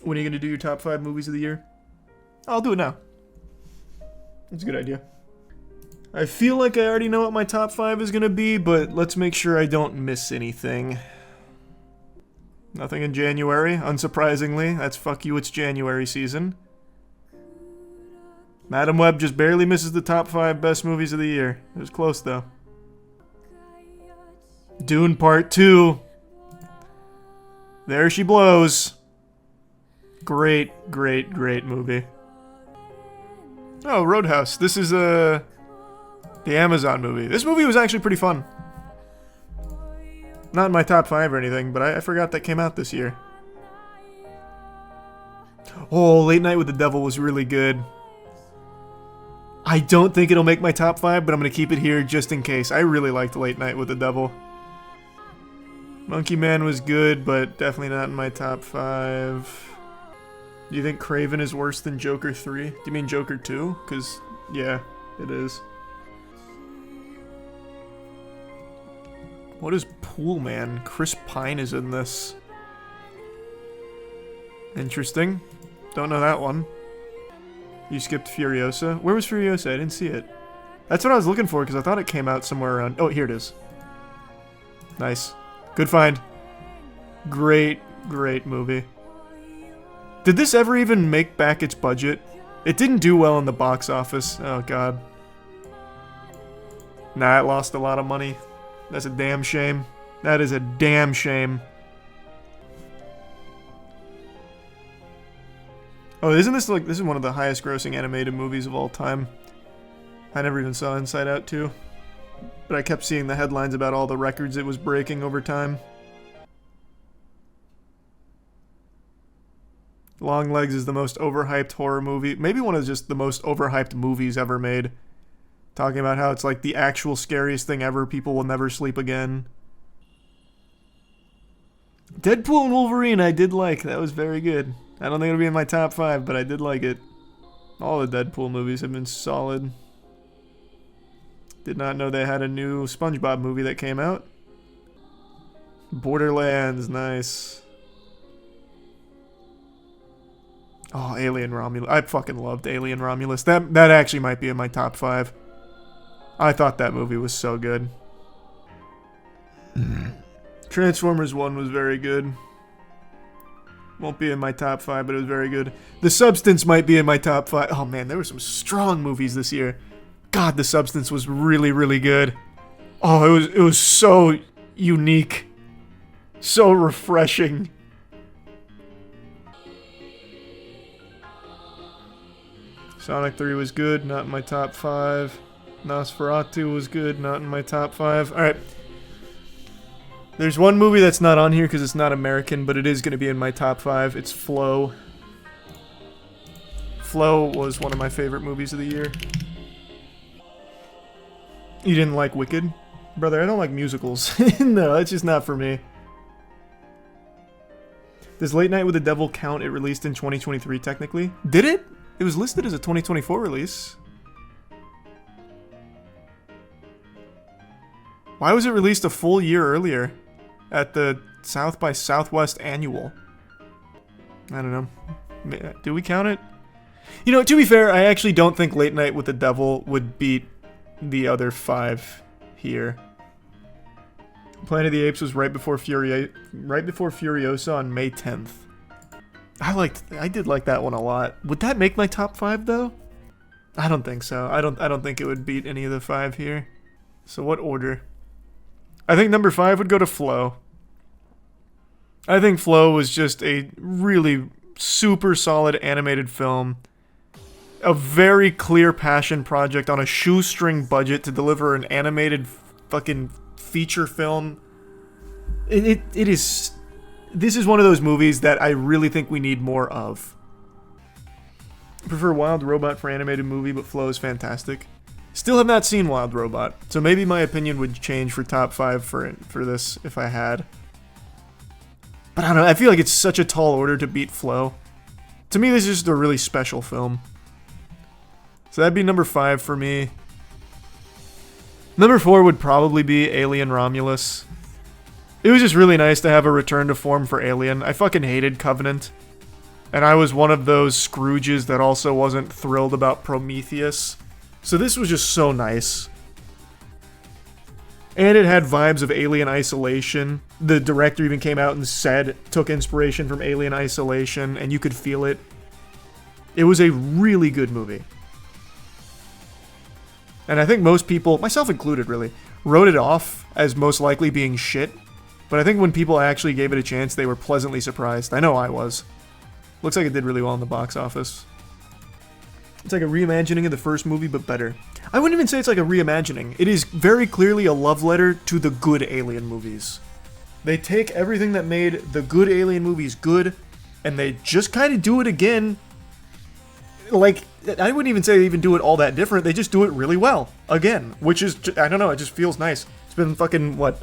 When are you going to do your top 5 movies of the year? I'll do it now. That's a good idea. I feel like I already know what my top 5 is going to be, but let's make sure I don't miss anything. Nothing in January, unsurprisingly. That's fuck you, it's January season. Madam Web just barely misses the top 5 best movies of the year. It was close, though. Dune Part 2. There she blows. Great, great, great movie. Oh, Roadhouse. This is, the Amazon movie. This movie was actually pretty fun. Not in my top 5 or anything, but I forgot that came out this year. Oh, Late Night with the Devil was really good. I don't think it'll make my top 5, but I'm going to keep it here just in case. I really liked Late Night with the Devil. Monkey Man was good, but definitely not in my top 5. Do you think Craven is worse than Joker 3? Do you mean Joker 2? Because, yeah, it is. What is Pool Man? Chris Pine is in this. Interesting. Don't know that one. You skipped Furiosa. Where was Furiosa? I didn't see it. That's what I was looking for, because I thought it came out somewhere around... Oh, here it is. Nice. Good find. Great, great movie. Did this ever even make back its budget? It didn't do well in the box office. Oh, God. Nah, it lost a lot of money. That's a damn shame. That is a damn shame. Oh, isn't this like... This is one of the highest grossing animated movies of all time. I never even saw Inside Out 2. But I kept seeing the headlines about all the records it was breaking over time. Longlegs is the most overhyped horror movie. Maybe one of just the most overhyped movies ever made. Talking about how it's like the actual scariest thing ever. People will never sleep again. Deadpool and Wolverine I did like. That was very good. I don't think it'll be in my top 5, but I did like it. All the Deadpool movies have been solid. Did not know they had a new SpongeBob movie that came out. Borderlands, nice. Oh, Alien Romulus. I fucking loved Alien Romulus. That actually might be in my top 5. I thought that movie was so good. Transformers 1 was very good. Won't be in my top 5, but it was very good. The Substance might be in my top 5. Oh man, there were some strong movies this year. God, The Substance was really, really good. Oh, it was so unique. So refreshing. Sonic 3 was good, not in my top 5. Nosferatu was good, not in my top 5. Alright. There's one movie that's not on here because it's not American, but it is going to be in my top 5. It's Flow. Flow was one of my favorite movies of the year. You didn't like Wicked? Brother, I don't like musicals. No, it's just not for me. Does Late Night with the Devil count? It released in 2023, technically. Did it? It was listed as a 2024 release. Why was it released a full year earlier? At the South by Southwest Annual. I don't know. Do we count it? You know, to be fair, I actually don't think Late Night with the Devil would beat the other 5 here. Planet of the Apes was right before Furiosa on May 10th. I did like that one a lot. Would that make my top 5 though? I don't think so. I don't think it would beat any of the 5 here. So what order? I think number 5 would go to Flow. I think Flow was just a really super solid animated film. A very clear passion project on a shoestring budget to deliver an animated fucking feature film. It is... This is one of those movies that I really think we need more of. I prefer Wild Robot for animated movie, but Flow is fantastic. Still have not seen Wild Robot, so maybe my opinion would change for top 5 for this if I had. But I don't know, I feel like it's such a tall order to beat Flow. To me, this is just a really special film. So that'd be number 5 for me. Number 4 would probably be Alien Romulus. It was just really nice to have a return to form for Alien. I fucking hated Covenant. And I was one of those Scrooges that also wasn't thrilled about Prometheus. So this was just so nice. And it had vibes of Alien Isolation. The director even came out and said, took inspiration from Alien Isolation, and you could feel it. It was a really good movie. And I think most people, myself included really, wrote it off as most likely being shit. But I think when people actually gave it a chance, they were pleasantly surprised. I know I was. Looks like it did really well in the box office. It's like a reimagining of the first movie, but better. I wouldn't even say it's like a reimagining. It is very clearly a love letter to the good Alien movies. They take everything that made the good Alien movies good, and they just kind of do it again. Like, I wouldn't even say they even do it all that different. They just do it really well. Again. Which is, I don't know, it just feels nice. It's been fucking, what?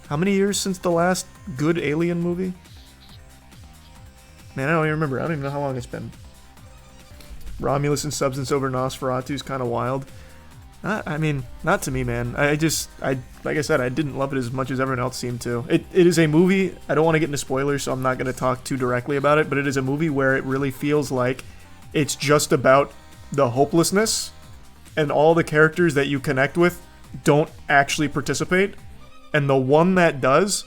How many years since the last good Alien movie? Man, I don't even remember. I don't even know how long it's been. Romulus and Substance over Nosferatu is kind of wild. I mean, not to me, man. I like I said, I didn't love it as much as everyone else seemed to. It is a movie, I don't want to get into spoilers, so I'm not going to talk too directly about it, but it is a movie where it really feels like it's just about the hopelessness, and all the characters that you connect with don't actually participate, and the one that does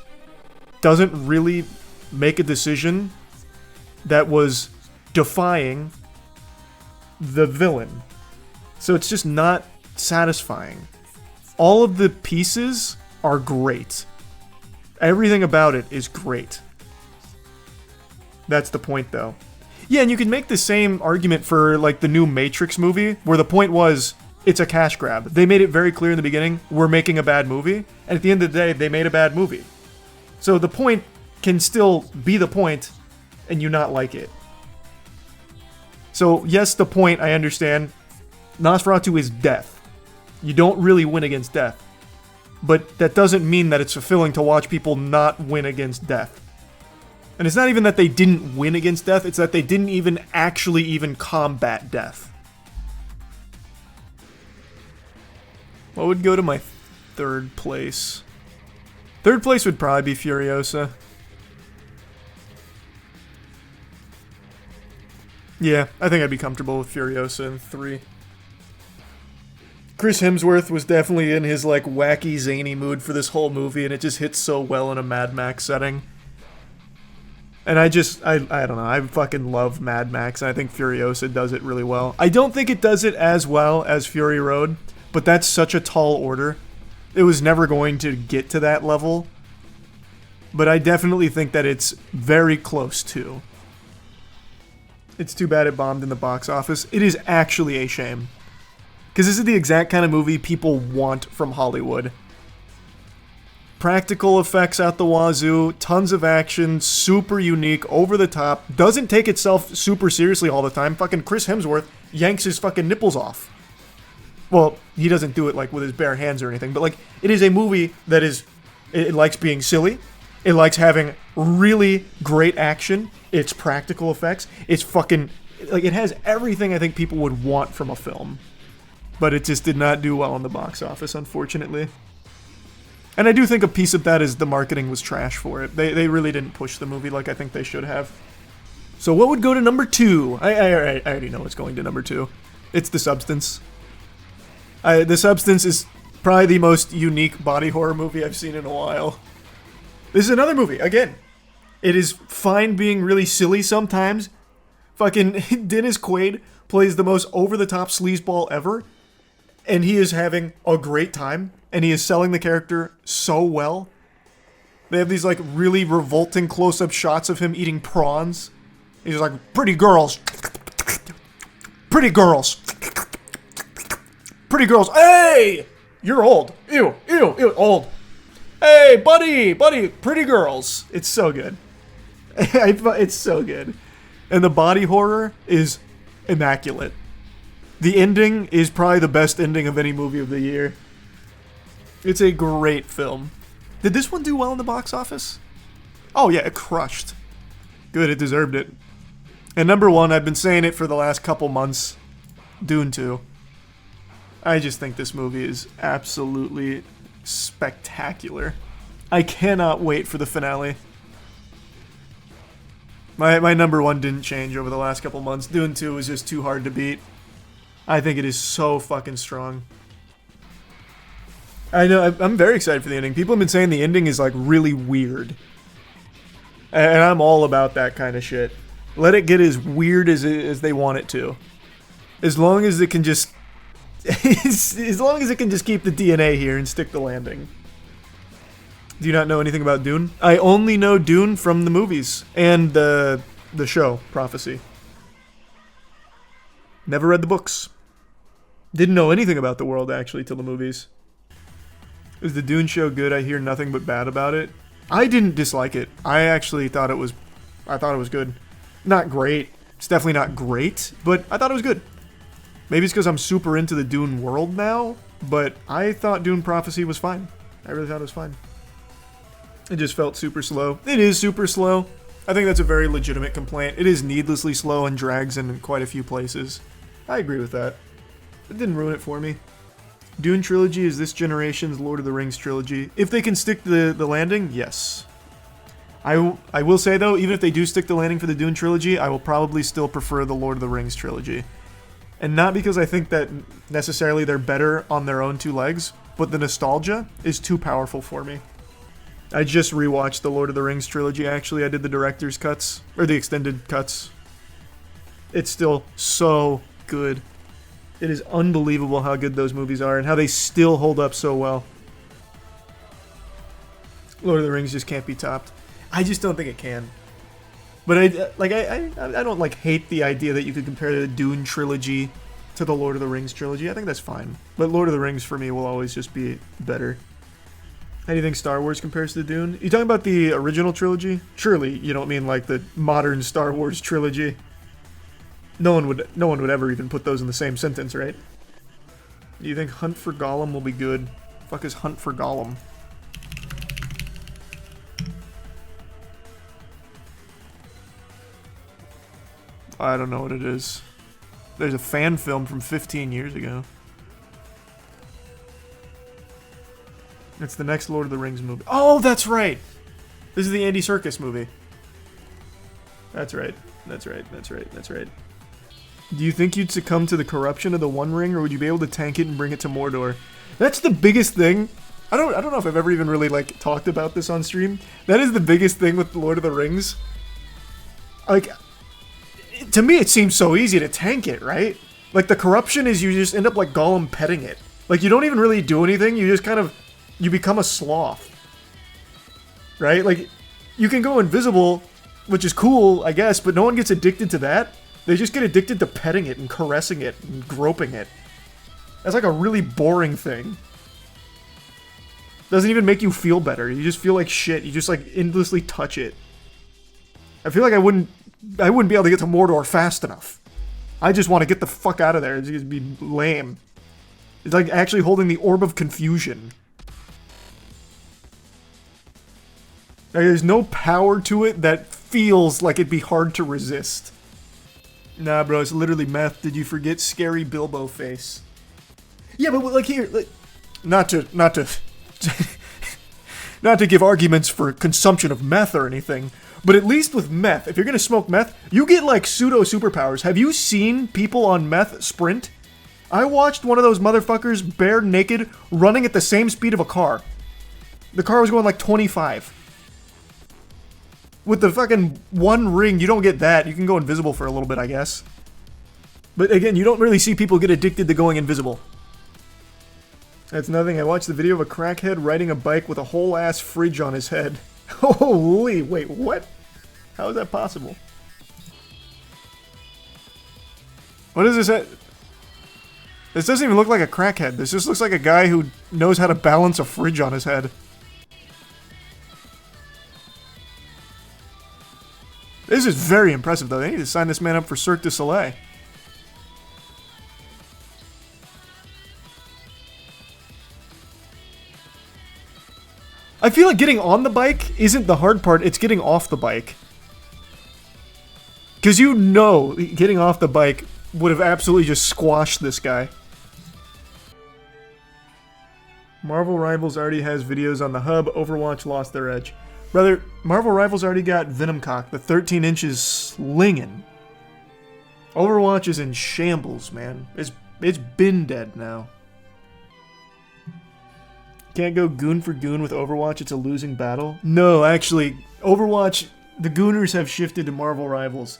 doesn't really make a decision that was defying the villain. So it's just not satisfying. All of the pieces are great. Everything about it is great. That's the point, though. Yeah, and you can make the same argument for, like, the new Matrix movie, where the point was, it's a cash grab. They made it very clear in the beginning, we're making a bad movie, and at the end of the day, they made a bad movie. So the point can still be the point, and you not like it. So, yes, the point, I understand. Nosferatu is death. You don't really win against death. But that doesn't mean that it's fulfilling to watch people not win against death. And it's not even that they didn't win against death, it's that they didn't even actually even combat death. What would go to my third place? Third place would probably be Furiosa. Yeah, I think I'd be comfortable with Furiosa in 3. Chris Hemsworth was definitely in his, like, wacky, zany mood for this whole movie, and it just hits so well in a Mad Max setting. And I don't know, I fucking love Mad Max, and I think Furiosa does it really well. I don't think it does it as well as Fury Road, but that's such a tall order. It was never going to get to that level. But I definitely think that it's very close to. It's too bad it bombed in the box office. It is actually a shame. Because this is the exact kind of movie people want from Hollywood. Practical effects out the wazoo, tons of action, super unique, over the top, doesn't take itself super seriously all the time. Fucking Chris Hemsworth yanks his fucking nipples off. Well, he doesn't do it like with his bare hands or anything, but like, it is a movie that is, it likes being silly, it likes having really great action, it's practical effects, it's fucking, like, it has everything I think people would want from a film. But it just did not do well in the box office, unfortunately. And I do think a piece of that is the marketing was trash for it. They really didn't push the movie like I think they should have. So what would go to number 2? I already know what's going to number 2. It's The Substance. The Substance is probably the most unique body horror movie I've seen in a while. This is another movie, again. It is fine being really silly sometimes. Fucking Dennis Quaid plays the most over-the-top sleazeball ever. And he is having a great time, and he is selling the character so well. They have these, like, really revolting close-up shots of him eating prawns. He's like, pretty girls. Pretty girls. Pretty girls. Hey! You're old. Ew, old. Hey, buddy, pretty girls. It's so good. It's so good. And the body horror is immaculate. The ending is probably the best ending of any movie of the year. It's a great film. Did this one do well in the box office? Oh yeah, it crushed. Good, it deserved it. And number 1, I've been saying it for the last couple months. Dune 2. I just think this movie is absolutely spectacular. I cannot wait for the finale. My number one didn't change over the last couple months. Dune 2 was just too hard to beat. I think it is so fucking strong. I know, I'm very excited for the ending. People have been saying the ending is like really weird. And I'm all about that kind of shit. Let it get as weird as they want it to. As long as it can just... as long as it can just keep the DNA here and stick the landing. Do you not know anything about Dune? I only know Dune from the movies and the show, Prophecy. Never read the books. Didn't know anything about the world, actually, till the movies. Is the Dune show good? I hear nothing but bad about it. I didn't dislike it. I actually thought it was... I thought it was good. Not great. It's definitely not great, but I thought it was good. Maybe it's because I'm super into the Dune world now, but I thought Dune Prophecy was fine. I really thought it was fine. It just felt super slow. It is super slow. I think that's a very legitimate complaint. It is needlessly slow and drags in quite a few places. I agree with that. It didn't ruin it for me. Dune trilogy is this generation's Lord of the Rings trilogy. If they can stick the landing, yes. I will say though, even if they do stick the landing for the Dune trilogy, I will probably still prefer the Lord of the Rings trilogy. And not because I think that necessarily they're better on their own two legs, but the nostalgia is too powerful for me. I just rewatched the Lord of the Rings trilogy, actually. I did the director's cuts, or the extended cuts. It's still so good. It is unbelievable how good those movies are and how they still hold up so well. Lord of the Rings just can't be topped. I just don't think it can. But I don't like hate the idea that you could compare the Dune trilogy to the Lord of the Rings trilogy. I think that's fine. But Lord of the Rings for me will always just be better. How do you think Star Wars compares to Dune? You talking about the original trilogy? Surely you don't mean like the modern Star Wars trilogy. No one would ever even put those in the same sentence, right? Do you think Hunt for Gollum will be good? Fuck is Hunt for Gollum? I don't know what it is. There's a fan film from 15 years ago. It's the next Lord of the Rings movie. Oh, that's right! This is the Andy Serkis movie. That's right. That's right. That's right. That's right. Do you think you'd succumb to the corruption of the One Ring, or would you be able to tank it and bring it to Mordor? That's the biggest thing. I don't know if I've ever even really like talked about this on stream. That is the biggest thing with Lord of the Rings. Like, to me, it seems so easy to tank it, right? Like, the corruption is you just end up like Gollum petting it. Like, you don't even really do anything. You just kind of, you become a sloth. Right? Like, you can go invisible, which is cool, I guess, but no one gets addicted to that. They just get addicted to petting it and caressing it and groping it. That's like a really boring thing. Doesn't even make you feel better. You just feel like shit. You just like endlessly touch it. I feel like I wouldn't be able to get to Mordor fast enough. I just want to get the fuck out of there. It's just be lame. It's like actually holding the Orb of Confusion. Like, there's no power to it that feels like it'd be hard to resist. Nah, bro, it's literally meth. Did you forget scary Bilbo face? Yeah, but like here, like, not to not to give arguments for consumption of meth or anything, but at least with meth, if you're gonna smoke meth, you get like pseudo superpowers. Have you seen people on meth sprint? I watched one of those motherfuckers bare naked running at the same speed of a car. The car was going like 25. With the fucking One Ring, you don't get that. You can go invisible for a little bit, I guess. But again, you don't really see people get addicted to going invisible. That's nothing. I watched the video of a crackhead riding a bike with a whole ass fridge on his head. Holy, wait, what? How is that possible? What is this? This doesn't even look like a crackhead. This just looks like a guy who knows how to balance a fridge on his head. This is very impressive, though. They need to sign this man up for Cirque du Soleil. I feel like getting on the bike isn't the hard part, it's getting off the bike. Because you know getting off the bike would have absolutely just squashed this guy. Marvel Rivals already has videos on the hub. Overwatch lost their edge. Brother, Marvel Rivals already got Venomcock, the 13 inches slinging. Overwatch is in shambles, man. It's been dead now. Can't go goon for goon with Overwatch, it's a losing battle. No, actually, Overwatch, the gooners have shifted to Marvel Rivals.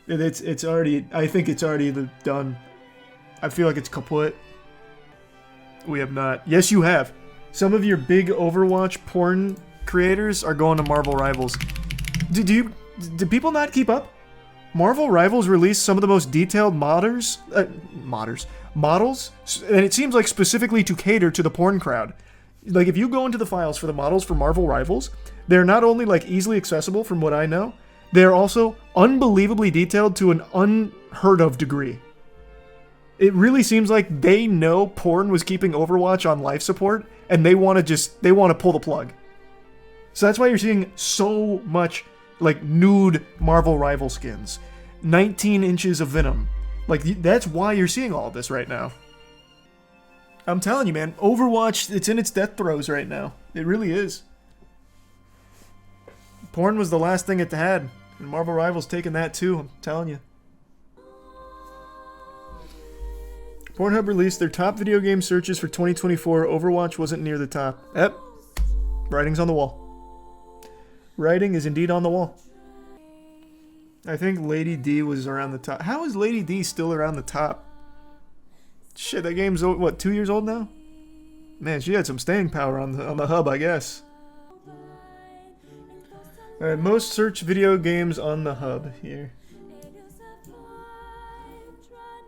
It's already, I think it's already done. I feel like it's kaput. We have not. Yes, you have. Some of your big Overwatch porn creators are going to Marvel Rivals. Do people not keep up? Marvel Rivals released some of the most detailed models, and it seems like specifically to cater to the porn crowd. Like, if you go into the files for the models for Marvel Rivals, they're not only, like, easily accessible from what I know, they're also unbelievably detailed to an unheard of degree. It really seems like they know porn was keeping Overwatch on life support, and they want to pull the plug. So that's why you're seeing so much, like, nude Marvel Rival skins. 19 inches of Venom. Like, that's why you're seeing all of this right now. I'm telling you, man, Overwatch, it's in its death throes right now. It really is. Porn was the last thing it had, and Marvel Rivals taking that too, I'm telling you. Pornhub released their top video game searches for 2024. Overwatch wasn't near the top. Yep. Writing's on the wall. Writing is indeed on the wall. I think Lady D was around the top. How is Lady D still around the top? Shit, that game's, what, 2 years old now? Man, she had some staying power on the hub, I guess. Alright, most searched video games on the hub here.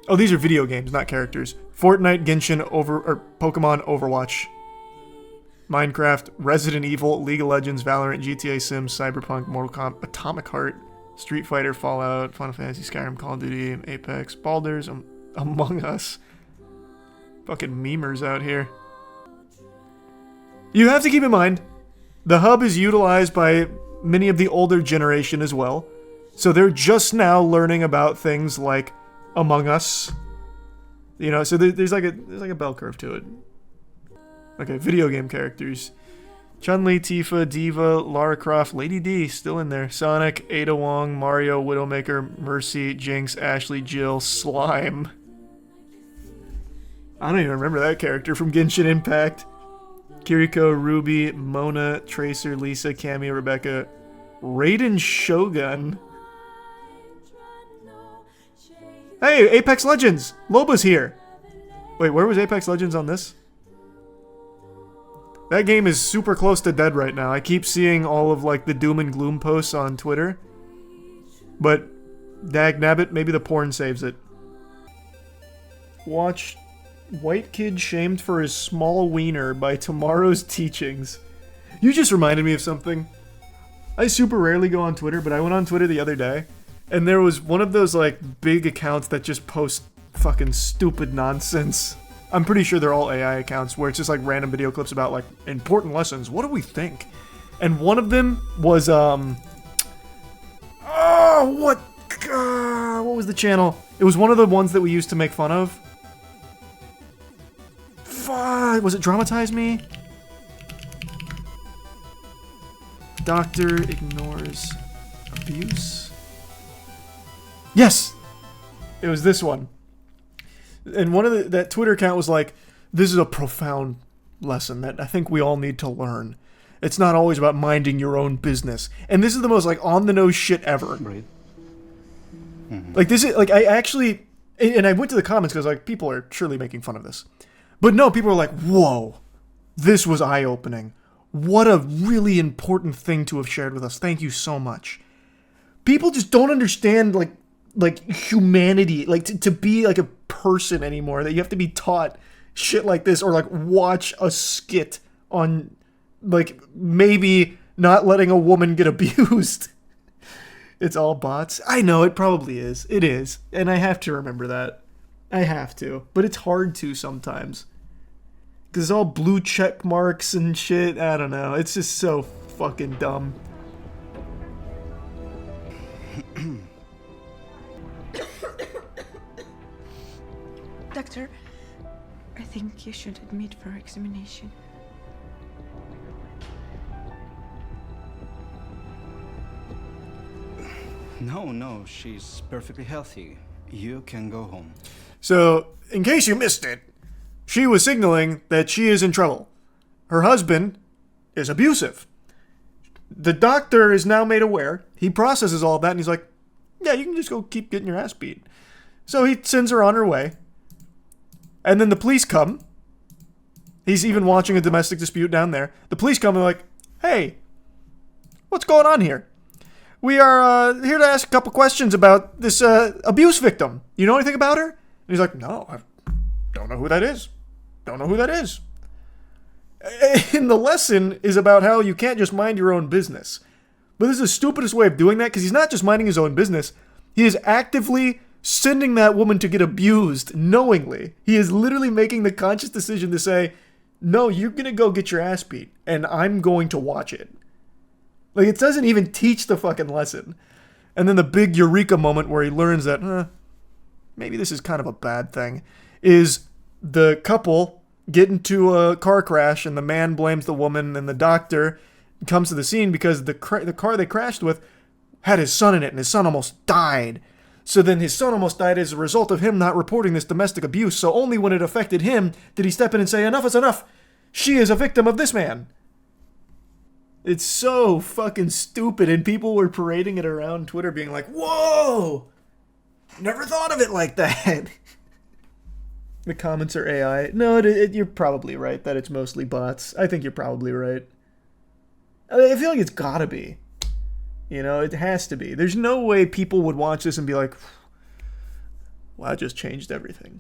Oh, these are video games, not characters. Fortnite, Genshin, Pokemon, Overwatch. Minecraft, Resident Evil, League of Legends, Valorant, GTA Sims, Cyberpunk, Mortal Kombat, Atomic Heart, Street Fighter, Fallout, Final Fantasy, Skyrim, Call of Duty, Apex, Baldur's, Among Us. Fucking memers out here. You have to keep in mind, the hub is utilized by many of the older generation as well. So they're just now learning about things like Among Us. You know, so there's like a bell curve to it. Okay, video game characters. Chun-Li, Tifa, Diva, Lara Croft, Lady D, still in there. Sonic, Ada Wong, Mario, Widowmaker, Mercy, Jinx, Ashley, Jill, Slime. I don't even remember that character from Genshin Impact. Kiriko, Ruby, Mona, Tracer, Lisa, Cammy, Rebecca, Raiden Shogun. Hey, Apex Legends! Loba's here! Wait, where was Apex Legends on this? That game is super close to dead right now. I keep seeing all of, like, the doom and gloom posts on Twitter. But, dagnabbit, maybe the porn saves it. Watch White Kid Shamed for His Small Wiener by Tomorrow's Teachings. You just reminded me of something. I super rarely go on Twitter, but I went on Twitter the other day, and there was one of those, like, big accounts that just post fucking stupid nonsense. I'm pretty sure they're all AI accounts where it's just like random video clips about like important lessons. What do we think? And one of them was what was the channel? It was one of the ones that we used to make fun of. Was it Dramatize Me? Doctor ignores abuse. Yes, it was this one. And one of that Twitter account was like, this is a profound lesson that I think we all need to learn. It's not always about minding your own business. And this is the most, like, on-the-nose shit ever. Right. Mm-hmm. Like, this is, like, I actually, and I went to the comments because, like, people are surely making fun of this. But no, people are like, whoa, this was eye-opening. What a really important thing to have shared with us. Thank you so much. People just don't understand, like humanity, like to be like a person anymore, that you have to be taught shit like this, or like watch a skit on like maybe not letting a woman get abused. It's all bots. I know, it probably is. It is. And I have to remember that. I have to. But it's hard to sometimes. Because it's all blue check marks and shit. I don't know. It's just so fucking dumb. Doctor, I think you should admit for examination. No, she's perfectly healthy. You can go home. So, in case you missed it, she was signaling that she is in trouble. Her husband is abusive. The doctor is now made aware. He processes all of that and he's like, yeah, you can just go keep getting your ass beat. So he sends her on her way. And then the police come. He's even watching a domestic dispute down there. The police come and they're like, hey, what's going on here? We are here to ask a couple questions about this abuse victim. You know anything about her? And he's like, no, I don't know who that is. Don't know who that is. And the lesson is about how you can't just mind your own business. But this is the stupidest way of doing that, because he's not just minding his own business. He is actively sending that woman to get abused knowingly. He is literally making the conscious decision to say, no, you're going to go get your ass beat, and I'm going to watch it. Like, it doesn't even teach the fucking lesson. And then the big eureka moment where he learns that, maybe this is kind of a bad thing, is the couple get into a car crash, and the man blames the woman, and the doctor comes to the scene because the car they crashed with had his son in it, and his son almost died. So then his son almost died as a result of him not reporting this domestic abuse. So only when it affected him did he step in and say, enough is enough. She is a victim of this man. It's so fucking stupid, and people were parading it around Twitter being like, whoa! Never thought of it like that. The comments are AI. No, you're probably right that it's mostly bots. I think you're probably right. I feel like it's gotta be. You know, it has to be. There's no way people would watch this and be like, well, that just changed everything.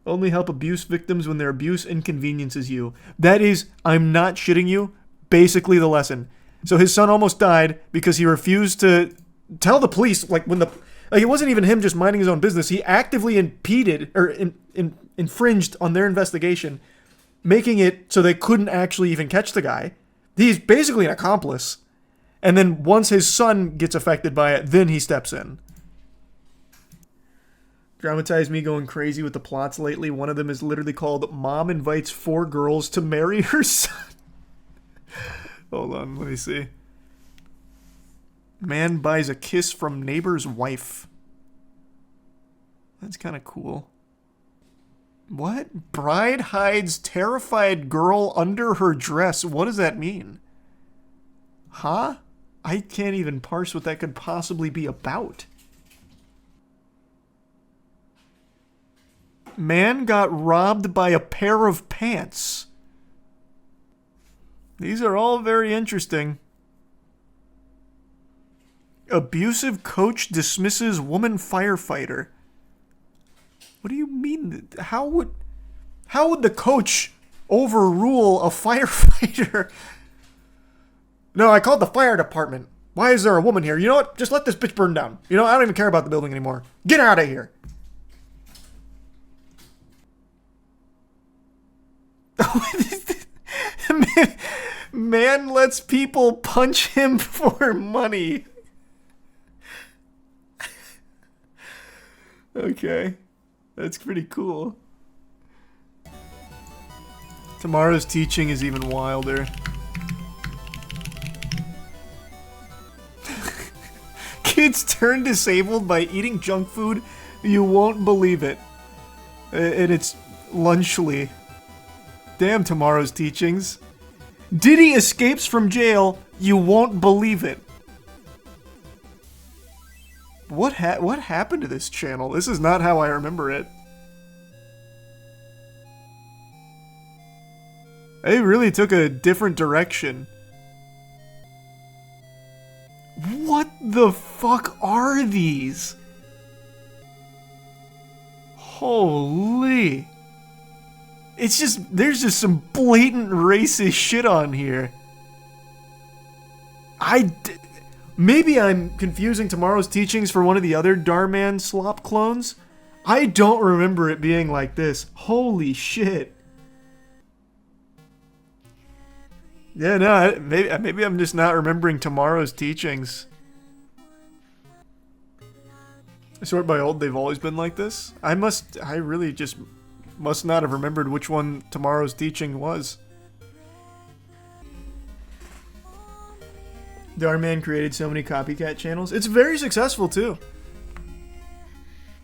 Only help abuse victims when their abuse inconveniences you. That is, I'm not shitting you, basically the lesson. So his son almost died because he refused to tell the police, like it wasn't even him just minding his own business. He actively impeded or infringed on their investigation, making it so they couldn't actually even catch the guy. He's basically an accomplice. And then once his son gets affected by it, then he steps in. Dramatized me going crazy with the plots lately. One of them is literally called Mom Invites 4 Girls to Marry Her Son. Hold on, let me see. Man buys a kiss from neighbor's wife. That's kind of cool. What? Bride hides terrified girl under her dress. What does that mean? Huh? I can't even parse what that could possibly be about. Man got robbed by a pair of pants. These are all very interesting. Abusive coach dismisses woman firefighter. What do you mean? How would the coach overrule a firefighter? No, I called the fire department. Why is there a woman here? You know what? Just let this bitch burn down. You know, I don't even care about the building anymore. Get out of here. Man lets people punch him for money. Okay. That's pretty cool. Tomorrow's teaching is even wilder. Kids turn disabled by eating junk food. You won't believe it. And it's lunchly. Damn, tomorrow's teachings. Diddy escapes from jail. You won't believe it. What happened to this channel? This is not how I remember it. They really took a different direction. What the fuck are these? Holy. It's just, there's just some blatant racist shit on here. Maybe I'm confusing tomorrow's teachings for one of the other Darman slop clones. I don't remember it being like this. Holy shit. Yeah, no, maybe I'm just not remembering tomorrow's teachings. I sort by old, they've always been like this. I really just must not have remembered which one tomorrow's teaching was. Our man created so many copycat channels. It's very successful too.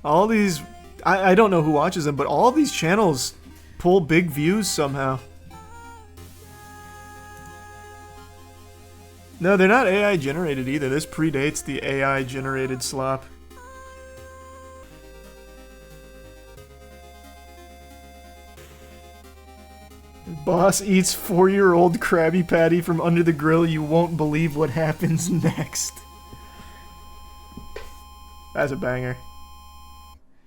All these, I don't know who watches them, but all these channels pull big views somehow. No, they're not AI generated either. This predates the AI generated slop. Boss eats 4-year-old Krabby Patty from under the grill. You won't believe what happens next. That's a banger.